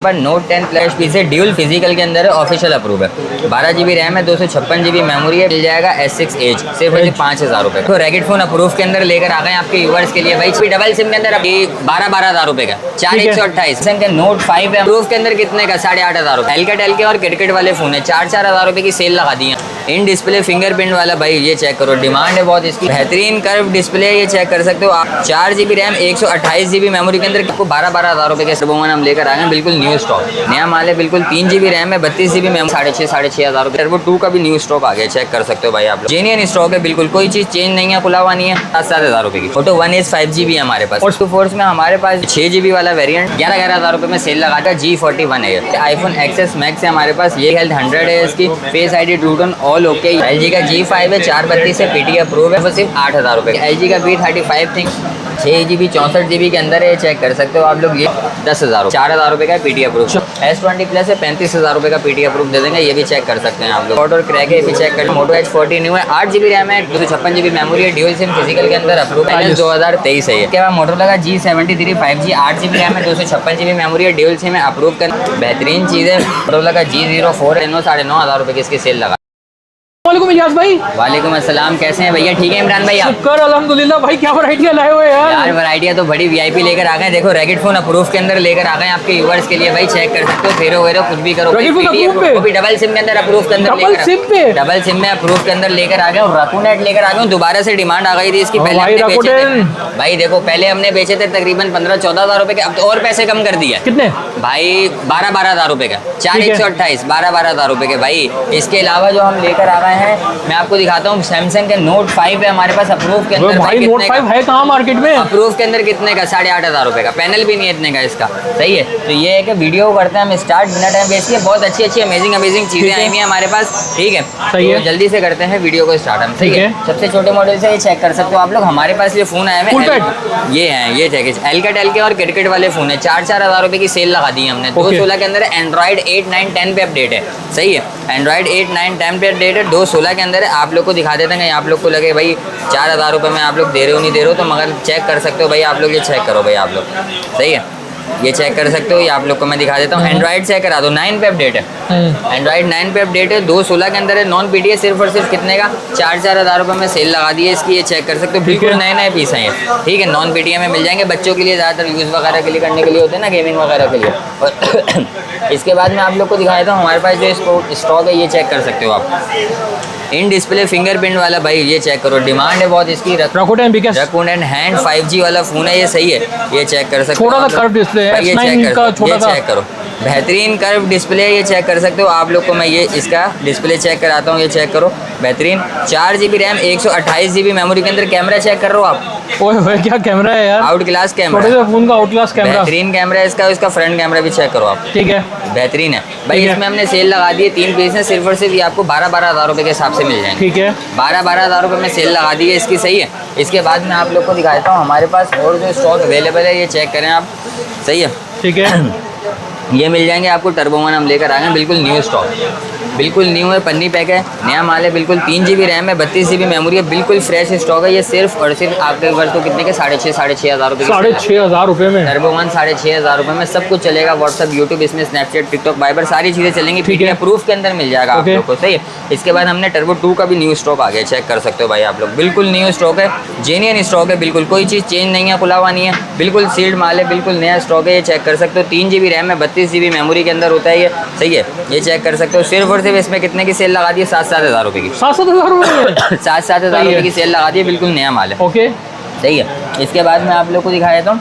पर note 10 plus P से dual physical के अंदर है, ऑफिशियल अप्रूव है। 12 GB रैम है, 256 GB मेमोरी है, मिल जाएगा S6 एज सिर्फ 5,000 रुपये का। तो रैकेट फोन अप्रूव के अंदर लेकर आ गए आपके व्यूअर्स के लिए भाई। डबल सिम के अंदर अभी 12,000 रुपये का 4,128 के नोट 5 है अप्रूव के अंदर कितने का 8,500 रुपये। एलकेटेल के और किटकिट वाले फोन है 4,000 रुपये की सेल लगा दी है। इन डिस्प्ले फिंगरप्रिंट वाला भाई ये चेक करो, डिमांड है बहुत इसकी। बेहतरीन कर्व डिस्प्ले ये चेक कर सकते हो आप। 4 GB रैम 128 GB मेमोरी के अंदर आपको 12,000 रुपये के टर्बोवन हम लेकर आ गए, बिल्कुल न्यू स्टॉक नया माल है। बिल्कुल 3 GB रैम है, 32 GB मेमोरी, 6,500 रुपये। टर्बो 2 का भी न्यू स्टॉक आ गया, चेक कर सकते हो भाई आप लोग। जेन्युइन स्टॉक है, बिल्कुल कोई चीज़ चेंज नहीं है, खुला हुआ नहीं है। 7,000 रुपये की फोटो 1 5 GB है हमारे पास। और फोर्स में हमारे पास 6 GB वाला वेरियंट 11,000 रुपये में सेल लगाता है। G41 है। आईफोन एक्सेस मैक्स है हमारे पास, ये हेल्थ 100 है इसकी, face ID true tone all okay. LG का G5 है, 432 है, PT अप्रूव है, वो सिर्फ 8,000 रुपये। LG का B35 थिंक 6 GB 64 GB के अंदर है, चेक कर सकते हो आप लोग। ये 10,000 4,000 रुपये का PT अप्रूव। S20 प्लस है, 35,000 रुपये का PT अप्रूव दे देंगे, ये भी चेक कर सकते हैं आप लोग। और क्रैक है, ये भी चेक कर। मोटो H40 न्यू है, 8 GB रैम है, 256 GB मेमोरी है, ड्यूल सिम फिजिकल के अंदर अप्रूव है, 2023 है। इसके बाद मोटोरोला का G73 5G 8 GB रैम है, 256 GB मेमोरी है, ड्यूल सिम है, अप्रूव कर। बेहतरीन चीज़ है। मोटोरोला का G04 है, 9,500 रुपये की इसकी सेल लगा। वालेकुम इजाज भाई। वालेकुम अस्सलाम, कैसे हैं भैया? ठीक है इमरान भाई आप? शुक्र अल्हम्दुलिल्लाह भाई, क्या वैरायटियां लाए हुए यार वैरायटियां तो बड़ी VIP लेकर आ गए। देखो रैकेट फोन अप्रूव के अंदर लेकर आ गए आपके व्यूअर्स के लिए भाई, चेक कर सकते हो। फेरो वेरो कुछ भी करो, वो भी डबल सिम के अंदर अप्रूव के अंदर डबल सिम में अप्रूव के अंदर लेकर आ गए। और राकूनेट लेकर आ गए, दोबारा से डिमांड आ गई थी इसकी। पहले हमने बेचे थे भाई, देखो पहले हमने बेचे थे तकरीबन 15-14,000 रुपए के, अब तो और पैसे कम कर दिया। कितने भाई? 12,000 रुपए का 4,128 12,000 रुपए के भाई। इसके अलावा जो हम लेकर आ गए हैं मैं आपको दिखाता हूँ, सैमसंग के नोट 5 है हमारे पास अप्रूव के अंदर। भाई नोट 5 है कहाँ मार्केट में? अप्रूव के अंदर कितने का 8,500 रुपए का, पैनल भी नहीं है इतने का इसका। सही है, तो ये है कि वीडियो करते हैं हम स्टार्ट, बिना टाइम वेस्ट किए। बहुत अच्छी अमेजिंग चीजें आई हुई हैं हमारे पास, ठीक है। सही है, तो जल्दी से करते हैं वीडियो को स्टार्ट हम, ठीक है। सबसे छोटे मॉडल से ये चेक कर सकते हो आप लोग। हमारे पास ये फोन आए हैं, ये है, ये चेक एलकेटेल के और किटकिट वाले फोन है। 4,000 रुपए की सेल लगा दी है हमने। 216 के अंदर एंड्रॉइड 8 9 10 पे अपडेट है। सही है, एंड्रॉइड 8 9 10 पे अपडेट है, 216 के अंदर है। आप लोग को दिखा देते हैं, आप लोग को लगे भाई 4,000 रुपये में आप लोग दे रहे हो नहीं दे रहे हो, तो मगर चेक कर सकते हो भाई आप लोग। ये चेक करो भाई आप लोग, सही है, ये चेक कर सकते हो। ये आप लोग को मैं दिखा देता हूँ। एंड्रॉइड चेक करा दो, 9 पे अपडेट है। एंड्रॉइड 9 पे अपडेट है, 216 के अंदर है, नॉन PTA सिर्फ और सिर्फ कितने का 4,000 रुपये में सेल लगा दी है इसकी। ये चेक कर सकते हो, बिल्कुल नए पीस हैं, ठीक है। नॉन PTA में मिल जाएंगे, बच्चों के लिए ज़्यादातर यूज़ वगैरह के लिए करने के लिए होते हैं ना, गेमिंग वगैरह के लिए। और इसके बाद मैं आप लोग को दिखा देता हूँ, हमारे पास जो स्टॉक है ये चेक कर सकते हो आप। इन डिस्प्ले फिंगरप्रिंट वाला भाई ये चेक करो, डिमांड है बहुत इसकी। रकून हैंड 5G वाला फोन है, ये सही है, ये चेक कर सकते हो। थोड़ा सा कर्व डिस्प्ले है, ये चेक करो, बेहतरीन कर्व डिस्प्ले है, ये चेक कर सकते हो आप लोग को। मैं ये इसका डिस्प्ले चेक कराता हूँ, ये चेक करो, बेहतरीन। 4 GB रैम 128 GB मेमोरी के अंदर। कैमरा चेक कर रहे हो आप? ओए क्या कैमरा है यार, आउट क्लास कैमरा, फोन का आउट क्लास कैमरा, बेहतरीन कैमरा है इसका। इसका फ्रंट कैमरा भी चेक करो आप, ठीक है, बेहतरीन है भाई। इसमें हमने सेल लगा दी है, 3 पीस है, सिर्फ और सिर्फ ये आपको 12,000 रुपये के हिसाब से मिल जाएंगे, ठीक है। 12,000 रुपये में सेल लगा दी है इसकी, सही है। इसके बाद मैं आप लोग को दिखाता हूँ हमारे पास और जो स्टॉक अवेलेबल है, ये चेक करें आप, सही है, ठीक है। ये मिल जाएंगे आपको। टर्बोवन हम लेकर आ गए, बिल्कुल न्यू स्टॉक, बिल्कुल न्यू है, पन्नी पैक है, नया माल है। बिल्कुल 3 GB रैम है, 32 GB मेमोरी है, बिल्कुल फ्रेश स्टॉक है। ये सिर्फ और सिर्फ आपके वर्ष को कितने के 6,500 रुपये, 6,500 रुपये में टर्बोवन 6,500 रुपये में सब कुछ चलेगा। व्हाट्सअप, यूट्यूब, इसमें स्नैपचैट, टिकटॉक, वाइबर सारी चीज़ें चलेंगी, ठीक है। प्रूफ के अंदर मिल जाएगा आप लोग को, सही है। इसके बाद हमने टर्बो 2 का भी न्यू स्टॉक आ गया, चेक कर सकते हो भाई आप लोग। बिल्कुल न्यू स्टॉक है, जेन्युइन स्टॉक है, बिल्कुल कोई चीज़ चेंज नहीं है, खुला हुआ नहीं है, बिल्कुल सील्ड माल है, बिल्कुल नया स्टॉक है। ये चेक कर सकते हो, 3 GB रैम है, 32 GB मेमोरी के अंदर होता है ये, सही है। ये चेक कर सकते हो, सिर्फ और सिर्फ इसमें कितने की सेल लगा दी है? 7,000 रुपये की। 7,000 रुपये 7,000 रुपये की सेल लगा दी है, बिल्कुल नया माल है, ओके, सही है। इसके बाद मैं आप लोग को दिखा देता हूँ,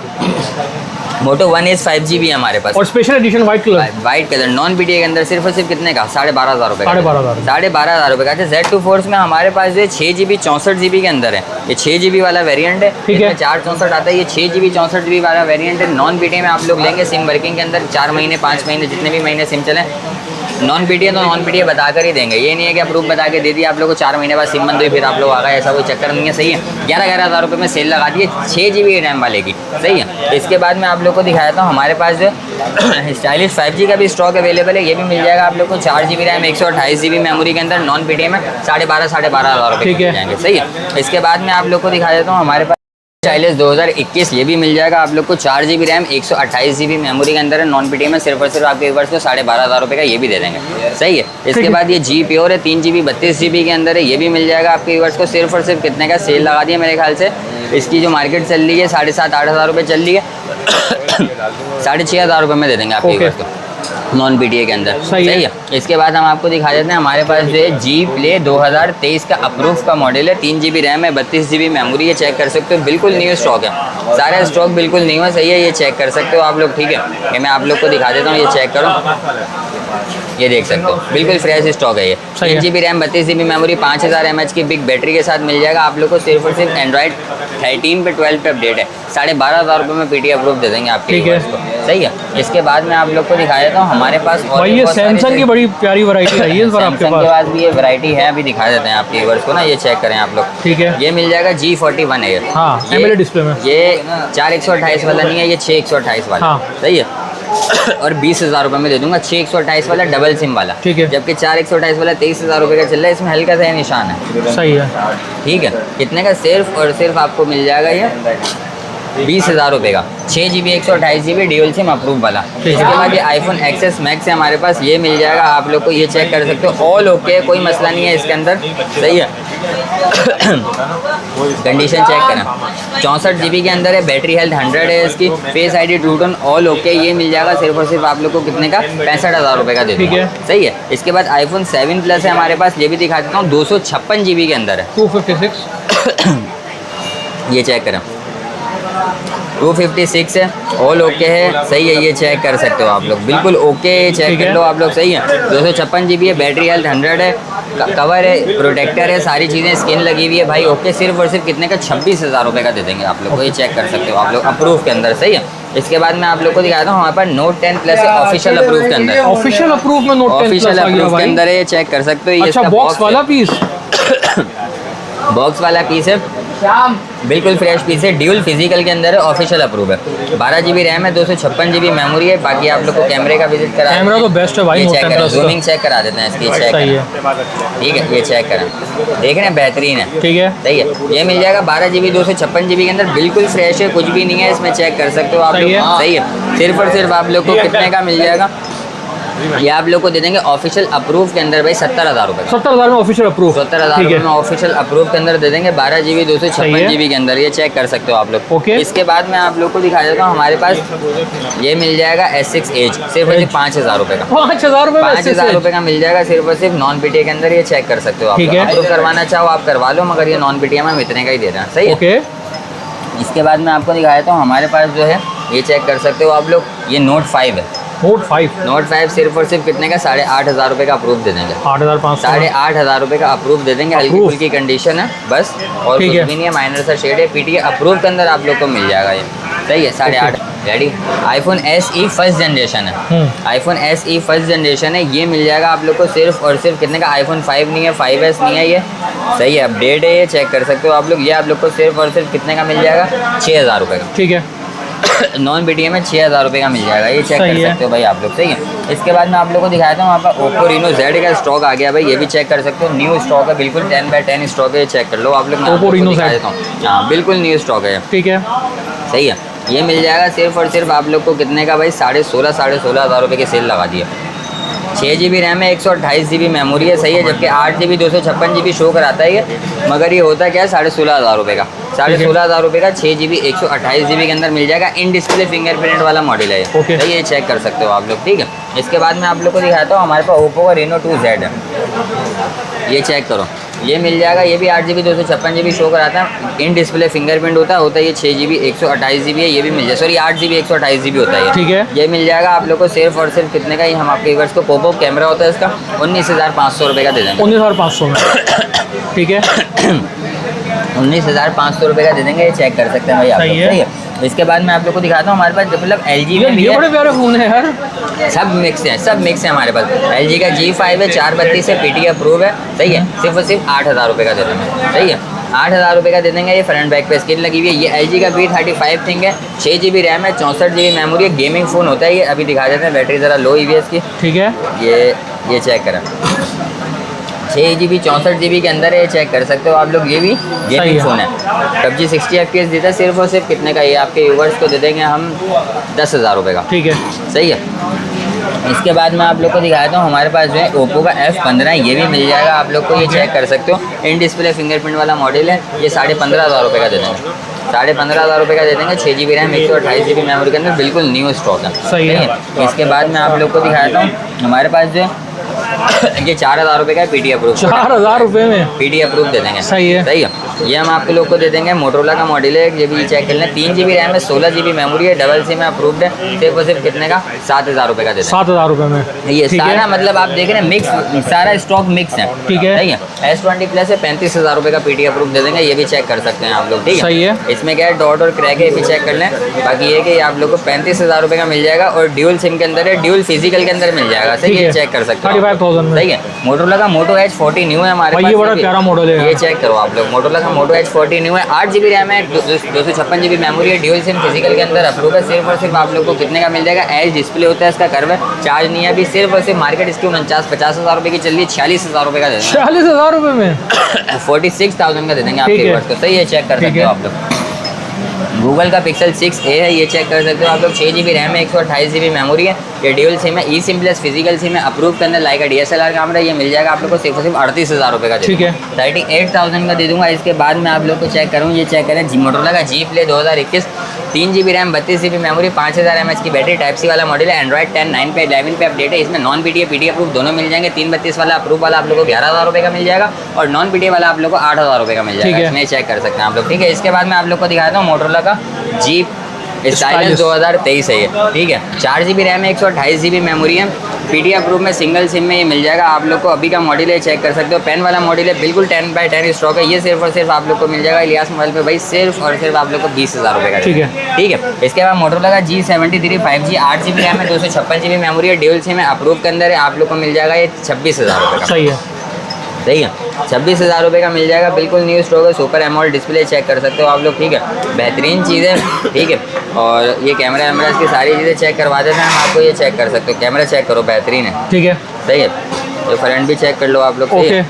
मोटो 1 5 GB है हमारे पास, और special edition white colour, non PTA के अंदर, सिर्फ और सिर्फ कितने का 12,500 रुपये, 12,500 रुपये का। Z2 फोर्स में हमारे पास जो 6 GB 64 GB के अंदर है, ये 6 GB वाला वेरिएंट है, ठीक है। 464 आता है, ये 6 GB 64 GB वाला वेरिएंट है। नॉन PTA में आप लोग लेंगे, सिम वर्किंग के अंदर 4 महीने 5 महीने जितने भी महीने सिम चले। नॉन PTA तो नॉन PTA बता कर ही देंगे, ये नहीं है कि अप्रूव बता के दे दिया आप लोग को 4 महीने बाद सिम बंद हुई फिर आप लोग आ गए, ऐसा कोई चक्कर नहीं है, सही है। 11,000 रुपये में सेल लगा दी है 6 GB रैम वाले की, सही है। इसके बाद मैं आप लोग को दिखाया था हमारे पास जो स्टाइलिश 5G का भी स्टॉक अवेलेबल है, ये भी मिल जाएगा आप लोग को। 4 GB रैम 128 GB मेमोरी के अंदर, नॉन PTA में 12,500 रुपये मिल जाएंगे, सही है। इसके बाद मैं आप लोग को दिखा देता हूँ हमारे पास स्टाइलिश 2021 ये भी मिल जाएगा आप लोग को। 4 GB रैम 128 GB मेमोरी के अंदर है। नॉन पीटी में सिर्फ और सिर्फ आपके व्यूअर्स को 12,500 रुपये का ये भी दे देंगे। सही है। इसके बाद ये जी प्योर है, 3 GB 32 GB के अंदर है, ये भी मिल जाएगा आपके व्यूअर्स को सिर्फ और सिर्फ कितने का सेल लगा दिया मेरे ख्याल से। इसकी जो मार्केट चल रही है 7,500-8,000 रुपये चल रही है, 6,500 रुपये में दे देंगे आपके व्यूअर्स को नॉन पीटीए के अंदर। सही है। इसके बाद हम आपको दिखा देते हैं हमारे पास जो है जी प्ले 2023 का अप्रूव का मॉडल है। 3 GB रैम है, 32 GB मेमोरी है। चेक कर सकते हो, बिल्कुल न्यू स्टॉक है, सारा स्टॉक बिल्कुल न्यू है। सही है, ये चेक कर सकते हो आप लोग। ठीक है, ये मैं आप लोग को दिखा देता हूँ, ये चेक करो, ये देख सकते हो बिल्कुल फ्रेश स्टॉक है ये। 3 GB RAM 32 GB memory 5000 mAh की बिग बैटरी के साथ मिल जाएगा आप लोग को। सिर्फ और सिर्फ एंड्रॉइड 13 पे 12 पे अपडेट है। 12,500 रुपये में पीटी अप्रूव दे देंगे आपके व्यूअर्स को। सही है। इसके बाद मैं आप लोग को दिखा देता हूँ हमारे पास और ये सैमसंग की बड़ी प्यारी वैरायटी है, इस बार आपके के पास भी ये वैरायटी है, अभी दिखा देते हैं आपके व्यूअर्स को ना, ये चेक करें आप लोग। ठीक है, ये मिल जाएगा G41 है ये। हाँ, एमोलेड डिस्प्ले में। ये 4,128 वाला नहीं है, ये 6,128 वाला। हाँ। सही है। और 20,000 रुपये में दे दूंगा 6,128 वाला डबल सिम वाला। ठीक है। जबकि 4,128 वाला 23,000 रुपये का चल रहा है, इसमें हल्का सा ये निशान है। सही है। ठीक है। कितने का? सिर्फ और सिर्फ आपको मिल जाएगा ये 20,000 रुपये का। 6 GB 128 GB dual SIM approve वाला। इसके बाद ये आईफोन एक्सेस मैक्स है हमारे पास, ये मिल जाएगा आप लोग को। ये चेक कर सकते हो, ऑल ओके, कोई मसला नहीं है इसके अंदर। सही है। कंडीशन चेक करें, 64 GB के अंदर है, बैटरी हेल्थ 100 है इसकी, face ID true tone all okay. ये मिल जाएगा सिर्फ और सिर्फ आप लोग को कितने का? 65,000 रुपये का दे दूँगा। सही है। इसके बाद आईफोन 7 प्लस है हमारे पास, ये भी दिखा देता हूँ, 256 GB के अंदर है, 256। ये चेक करें, 256 है, ऑल ओके है। सही है, ये चेक कर सकते हो आप लोग, बिल्कुल ओके, चेक कर लो आप लोग। सही है। 256 GB है, बैटरी हेल्थ 100 है, कवर है, प्रोटेक्टर है, सारी चीज़ें, स्किन लगी हुई है भाई, ओके। सिर्फ और सिर्फ कितने का? 26,000 रुपये का दे देंगे आप लोग को। ये चेक कर सकते हो आप लोग अप्रूव के अंदर। सही है। इसके बाद मैं आप लोग को दिखाता हूँ हमारे पास नोट 10 प्लस है, ऑफिशियल अप्रूव के अंदर। ऑफिशियल अप्रूव में नोट 10 ऑफिशियल अप्रूव के अंदर है, ये चेक कर सकते हो। ये अच्छा, बॉक्स वाला पीस, बॉक्स वाला पीस है, बिल्कुल फ्रेश पीस है, ड्यूल फिजिकल के अंदर है, ऑफिशियल अप्रूव है। 12 GB रैम है, 256 GB मेमोरी है। बाकी आप लोग को कैमरे का विजिट करा, कैमरा तो बेस्ट है भाई, ये चेक करें, जूमिंग चेक करा देते हैं इसकी, चेक सही है। ठीक है, ये चेक करें, देख रहे हैं, बेहतरीन है। ठीक है। सही है। ये मिल जाएगा 12 GB 256 GB के अंदर, बिल्कुल फ्रेश है, कुछ भी नहीं है इसमें, चेक कर सकते हो आप लोग। सही है। सिर्फ और सिर्फ आप लोग को कितने का मिल जाएगा? ये आप लोग को दे देंगे ऑफिशियल अप्रूव के अंदर भाई 70,000 रुपये। 70,000 में ऑफिशियल अप्रूव, 70,000 रुपये में ऑफिशियल अप्रूव के अंदर दे देंगे। 12 GB 256 GB के अंदर, ये चेक कर सकते हो आप लोग। ओके। इसके बाद मैं आप लोग को दिखा देता हूँ हमारे पास ये मिल जाएगा S6 एज, सिर्फ और सिर्फ 5,000 रुपये का। 5,000 रुपये, 5,000 रुपये का मिल जाएगा सिर्फ और सिर्फ नॉन पीटीए के अंदर, ये चेक कर सकते हो आप। अप्रूव करवाना चाहो आप करवा लो, मगर ये नॉन पीटीए में हम इतने का ही दे रहे हैं। सही है। ओके। इसके बाद मैं आपको दिखा देता हूँ हमारे पास जो है, ये चेक कर सकते हो आप लोग, ये नोट 5 है। नोट 5 सिर्फ और सिर्फ कितने का? 8,500 रुपये का अप्रूव दे देंगे। 8,500, 8,500 रुपये का अप्रूव दे देंगे। हल्की फुल्की कंडीशन है बस, और कुछ भी नहीं है, माइनर सा शेड है। पीटीए अप्रूव के अंदर आप लोग को मिल जाएगा ये। सही है। 8,500 ready. IPhone SE first generation है, आईफोन SE फर्स्ट जनरेशन है, ये मिल जाएगा आप लोग को सिर्फ और सिर्फ कितने का? आईफोन 5 नहीं है, 5S नहीं है ये। सही है, अपडेट है, ये चेक कर सकते हो आप लोग। ये आप लोग को सिर्फ और सिर्फ कितने का मिल जाएगा? 6,000 रुपये का। ठीक है। नॉन पीटीए में 6,000 रुपये का मिल जाएगा, ये चेक कर सकते हो भाई आप लोग। सही है। इसके बाद मैं आप लोग को दिखाता हूँ, वहाँ पर ओप्पो Reno Z का स्टॉक आ गया भाई, ये भी चेक कर सकते हो, न्यू स्टॉक है, बिल्कुल 10/10 स्टॉक है, ये चेक कर लो आप लोग। ओप्पो Reno Z, हाँ बिल्कुल न्यू स्टॉक है। ठीक है। सही है। ये मिल जाएगा सिर्फ और सिर्फ आप लोग को कितने का भाई? 16,500 रुपये की सेल लगा दी है। 6 GB रैम है, 128 GB मेमोरी है। सही है। जबकि 8 GB 256 GB शो कराता है ये, मगर ये होता क्या है? 16,500 रुपये का। 16,500 रुपये का 6 GB 128 GB के अंदर मिल जाएगा। इन डिस्प्ले फिंगरप्रिंट वाला मॉडल है ये। ओके। ये चेक कर सकते हो आप लोग। ठीक है। इसके बाद मैं आप लोग को दिखाता हूँ, हमारे पास ओप्पो का Reno 2Z है, ये चेक करो, ये मिल जाएगा। ये भी 8 GB 256 GB शो कराता है, इन डिस्प्ले फिंगरप्रिंट होता है ये 6 GB 128 GB है, ये भी मिल जाए, सॉरी 8 GB 128 GB होता है। ठीक है। ये मिल जाएगा आप लोग को सिर्फ और सिर्फ कितने का? ये हम आपके व्यूअर्स को पॉपअप कैमरा होता है इसका, 19,500 रुपये का दे देंगे। 19,500 में। ठीक है। 19,500 रुपये का दे देंगे, ये चेक कर सकते हैं भाई आप लोग। सही है। इसके बाद मैं आप लोग को दिखाता हूँ, हमारे पास मतलब LG में भी ये है, बड़े प्यारे फ़ोन है यार, सब मिक्स है, सब मिक्स है हमारे पास। LG का G5 है, 432 है, पीटीए अप्रूव है। सही है। सिर्फ और सिर्फ 8,000 रुपये का दे देंगे। सही है। 8,000 रुपये का दे देंगे। ये फ्रंट बैक पे स्क्रीन लगी हुई है। ये LG का V35 थिंग है, 6 GB रैम है, 64 GB मेमोरी है, गेमिंग फ़ोन होता है ये। अभी दिखा देते हैं, बैटरी ज़रा लो ही है इसकी। ठीक है। ये चेक करें, 6 GB 64 GB के अंदर है, चेक कर सकते हो आप लोग। ये भी गेमिंग फ़ोन है। PUBG 60 FPS देता है सिर्फ और सिर्फ कितने का, ये आपके व्यूवर्स को दे देंगे हम 10,000 रुपये का। ठीक है, सही है। इसके बाद मैं आप लोग को दिखाता हूँ, हमारे पास जो है ओप्पो का F15 ये भी मिल जाएगा आप लोग को, ये चेक कर सकते हो। इन डिस्प्ले फिंगरप्रिंट वाला मॉडल है, ये 15,500 रुपये का दे देंगे। 15,500 रुपये का दे देंगे। 6 GB रैम 128 GB मेमोरी के अंदर, बिल्कुल न्यू स्टॉक है। सही है। इसके बाद मैं आप लोग को दिखाता हूँ, हमारे पास जो है ये 4,000 रुपये का PT अप्रूव। 4,000 रुपये में PT अप्रूव दे देंगे। सही है। सही है। ये हम आपके लोग को दे देंगे। मोटरोला का मॉडल है, ये भी चेक कर लें। 3 GB रैम है, 16 GB मेमोरी है, डबल सिम है, अप्रूव्ड है। सिर्फ और सिर्फ कितने का, 7,000 रुपये का दे देंगे। 7,000 रुपये में ये ठीक सारा है। मतलब आप देख रहे हैं मिक्स, सारा स्टॉक मिक्स है। ठीक है। सही है। S20 प्लस है, 35,000 रुपये का PT अप्रूव दे देंगे। ये भी चेक कर सकते हैं आप लोग। ठीक है, सही है। इसमें क्या है, डॉट और क्रैक है, ये भी चेक कर लें। बाकी ये कि आप लोग को 35,000 रुपये का मिल जाएगा और ड्यूल सिम के अंदर है, ड्यूल फिजिकल के अंदर मिल जाएगा। सही ठीक है, है। चेक कर सकते हो। 35,000 में। सही है। मोटरोला का मोटो H40 न्यू है हमारे भाई, पास। ये बड़ा प्यारा मॉडल है ये चेक करो आप लोग। मोटरोला का मोटो H40 न्यू है, 8 GB रैम है, 256 GB मेमोरी है, ड्यूल सिम फिजिकल के अंदर अप्रूव है। सिर्फ और सिर्फ आप लोग को कितने का मिल जाएगा, एच डिस्प्ले होता है इसका, कर्व है, चार्ज नहीं है अभी। सिर्फ और सिर्फ मार्केट इसकी 49-50,000 रुपये की चल रही है, 46,000 रुपये का दे देंगे। 46,000 रुपये में 46,000 का दे देंगे आपके ठीक है। व्यूअर्स को। सही है, चेक कर ठीक सकते है। हो आप लोग। गूगल का Pixel 6a है, ये चेक कर सकते हो आप लोग। 6 GB रैम है, 128 GB मेमोरी है, ये ड्यूल सिम है, ई सिम प्लस फिजिकल सिम है, अप्रूव करना लाइक DSLR कैमरा। ये मिल जाएगा आप लोग को सिर्फ और सिर्फ 38,000 रुपये का। ठीक है। 38,000 का दे दूंगा। इसके बाद मैं आप लोग को चेक करूँ, ये चेक करें मोटरोला का G Play 2021, 3 GB RAM 32 GB memory, 5000 mAh की बैटरी, टाइप सी वाला मॉडल है। एंड्रॉइड 10 9 पे 11 पे अपडेट है। इसमें नॉन PTA PT अप्रूव दोनों मिल जाएंगे। 332 वाला अप्रूव वाला आप लोग को 11,000 रुपये का मिल जाएगा और नॉन PTA वाला आप लोग को 8,000 रुपये का मिल जाएगा। इसमें चेक कर सकते हैं आप लोग। ठीक है, इसके बाद मैं आप लोग को दिखाता हूँ मोटरोला का G स्टाइलस 2023 है ये। ठीक है, 4 GB रैम है, 128 GB मेमोरी है, PT अप्रूव में, सिंगल सिम में ये मिल जाएगा आप लोग को। अभी का मॉडल है, चेक कर सकते हो। पेन वाला मॉडल है, बिल्कुल 10x10 स्टॉक है। ये सिर्फ और सिर्फ आप लोग को मिल जाएगा इलियास मोबाइल पे भाई, सिर्फ और सिर्फ आप लोग को 20,000 रुपये का। ठीक है। ठीक है। इसके बाद मोटरोला का G73 5G, 8 GB रैम है, 256 GB मेमोरी है, ड्यूल सिम है, अप्रूव के अंदर है। आप लोग को मिल जाएगा ये 26,000 रुपये का। सही है। सही है, 26,000 रुपये का मिल जाएगा। बिल्कुल न्यू स्टॉक है, सुपर एमोलेड डिस्प्ले, चेक कर सकते हो आप लोग। ठीक है, बेहतरीन चीज़ है। ठीक है, और ये कैमरा वैमरा इसकी सारी चीज़ें चेक करवा देते हैं हम आपको। ये चेक कर सकते हो, कैमरा चेक करो, बेहतरीन है। ठीक है। सही है, तो फ्रंट भी चेक कर लो आप लोग। ओके।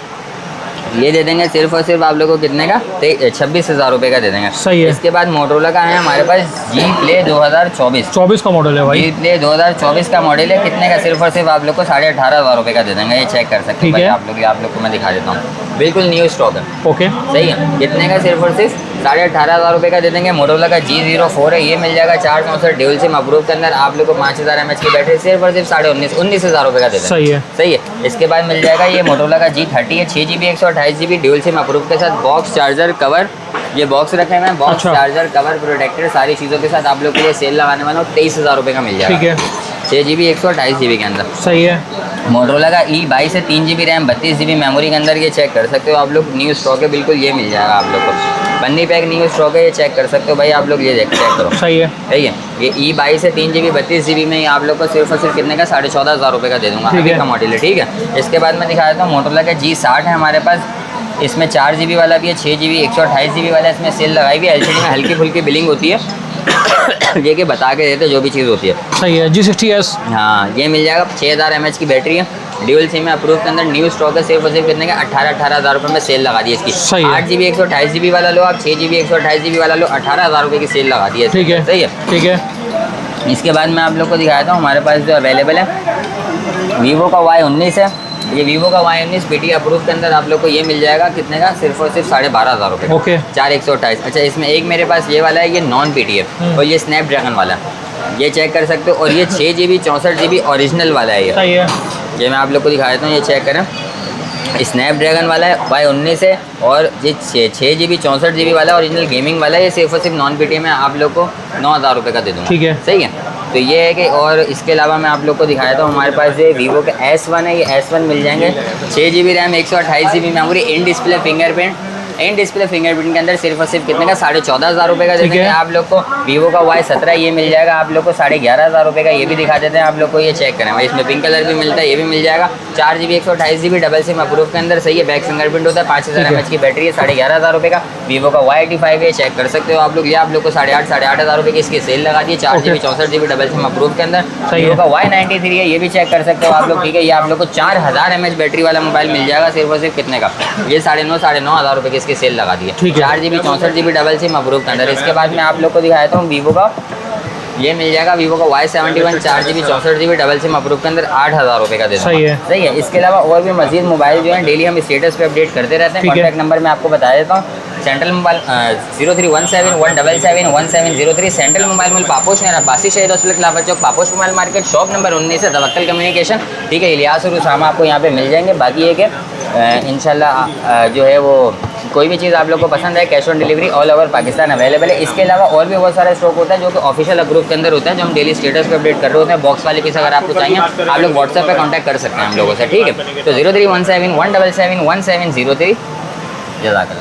ये दे देंगे सिर्फ और सिर्फ आप लोगों को कितने का, 26,000 रुपये का दे देंगे। सही है। इसके बाद मोटरोला का है हमारे पास G Play 2024। 24 का मॉडल है भाई। G Play 2024 का मॉडल है। कितने का, सिर्फ और सिर्फ आप लोग को 18,500 रुपये का दे देंगे। ये चेक कर सकते ठीक हो है। आप लोग को मैं दिखा देता हूँ। बिल्कुल न्यू स्टॉक है। ओके। सही है, कितने का, सिर्फ और सिर्फ 18,500 रुपये का दे देंगे। मोटरोला का G04 है, ये मिल जाएगा 464 ड्यूल सिम अप्रूव के अंदर। आप लोग को 5000 mAh की बैटरी, सिर्फ और सिर्फ 19,500 रुपये का दे देंगे। सही है। सही है। इसके बाद मिल जाएगा ये मोटरोला का G30 है, 6 GB 128 GB dual SIM approve के साथ, बॉक्स चार्जर कवर, ये बॉक्स रखे हुए हैं, बॉक्स अच्छा। चार्जर कवर प्रोटेक्टर सारी चीज़ों के साथ आप लोग के लिए सेल लगाने वाला हूँ। 23,000 रुपये का मिल जाएगा। ठीक है। 6 GB 128 GB के अंदर। सही है। मोटरोला का E22 है, 3 GB रैम 32 GB मेमोरी के अंदर। ये चेक कर सकते हो आप लोग, न्यू स्टॉक है बिल्कुल। ये मिल जाएगा आप लोग को, पन्नी पैक न्यू स्टॉक है। ये चेक कर सकते हो भाई आप लोग, ये चेक करो। सही है। सही है, ये E22 है, 3 GB 32 GB में। ये आप लोग को सिर्फ और सिर्फ कितने का, 14,500 रुपये का दे दूँगा। ठीक अभी है। का मॉडल है। ठीक है, इसके बाद मैं दिखा देता हूँ मोटरोला का G60 है हमारे पास। इसमें 4 GB वाला भी है, 6 GB 128 GB वाला है। इसमें सेल लगाई हुई है, LCD में हल्की फुल्की बिलिंग होती है। ये कि बता के देते जो भी चीज़ होती है। सही है। G60s। हाँ, ये मिल जाएगा। 6000 mAh की बैटरी है, ड्यूल सिम में, अप्रूव के अंदर, न्यू स्टॉक है। सिर्फ और सिर्फ कितने का, 18,000 रुपये में सेल लगा दी है इसकी। सही है। 8 GB 128 GB वाला लो आप, 6 GB 128 GB वाला लो, 18,000 रुपये की सेल लगा दी है। ठीक है। सही है। ठीक है। इसके बाद मैं आप लोग को दिखाता हूँ, हमारे पास जो अवेलेबल है वीवो का Y19 है। ये वीवो का Y19 PT अप्रूव के अंदर आप लोग को ये मिल जाएगा कितने का, सिर्फ और सिर्फ 12,500 रुपये। ओके। 4,128। अच्छा, इसमें एक मेरे पास ये वाला है, ये नॉन PT है, और ये स्नैपड्रैगन वाला है। ये चेक कर सकते हो। और ये 6 GB 64 GB ओरिजिनल वाला है। सही है। ये मैं आप लोग को दिखा देता हूँ, ये चेक करें। स्नैपड्रैगन वाला है, Y19 है, और ये 6 GB 64 GB वाला ओरिजिनल गेमिंग वाला है। ये सिर्फ और सिर्फ नॉन PT में आप लोग को 9,000 रुपये का दे दूँगा। ठीक है। सही है। तो ये है कि, और इसके अलावा मैं आप लोग को दिखाया था, हमारे पास ये वीवो का S1 है। ये S1 मिल जाएंगे, 6 GB RAM 128 GB memory, in display fingerprint, in display fingerprint के अंदर सिर्फ और सिर्फ कितने का 14,500 रुपये का दे ठीक देंगे है। आप लोग को। वीवो का Y17 ये मिल जाएगा आप लोग को 11,500 रुपये का, ये भी दिखा देते हैं आप लोग को, ये चेक करें भाई, इसमें पिंक कलर भी मिलता है, ये भी मिल जाएगा। 4GB 128GB double SIM approve के अंदर, सही है, बैक फिंगरप्रिंट होता है, 5000 mAh की बैटरी है, 11,500 रुपये का। वीवो का Y85 है, चेक कर सकते हो आप लोग, ये आप लोग को 8,500 रुपये की इसकी सेल लगा दी है। 4GB 64GB double SIM approve के अंदर। सही वीवो है। का Y93 है, ये भी चेक कर सकते हो आप लोग, ठीक है। ये आप लोग को 4000 mAh बैटरी वाला मोबाइल मिल जाएगा सिर्फ और सिर्फ कितने का, ये 9,500 रुपये की इसकी सेल लगा दी है। ठीक है। 4GB 64GB double SIM approve के अंदर। इसके बाद मैं आप लोग को दिखाता हूँ वीवो का, ये मिल जाएगा वीवो का Y71 4GB 64GB double SIM approve के अंदर 8,000 रुपये का दे दूँगा। सही है। सही है। इसके अलावा और भी मजीद मोबाइल जो है डेली हम स्टेटस पे अपडेट करते रहते हैं। ठीक है। कॉन्टैक्ट नंबर मैं आपको बता देता हूँ, सेंट्रल मोबाइल 0317177177 सेंट्रल मोबाइल मिल Paposh Nagar Abbasi Shaheed hospital Khilafat Chowk Paposh mobile market shop number 19 है, तवक्कल कम्युनिकेशन, ठीक है। इलियास और उसामा आपको यहाँ पे मिल जाएंगे। बाकी ये कि इंशाल्लाह जो है वो कोई भी चीज़ आप लोग को पसंद है, cash on delivery all over Pakistan available है। इसके अलावा और भी बहुत सारा स्टॉक होता है जो कि ऑफिशियल अप्रूव के अंदर होता है, जो हम डेली स्टेटस पे अपडेट कर रहे होते हैं। बॉक्स वाले पीस अगर आपको चाहिए आप लोग व्हाट्सएप पे कांटेक्ट कर सकते हैं हम लोगों से, ठीक है। तो 0317177173 जज़ाकल्लाह।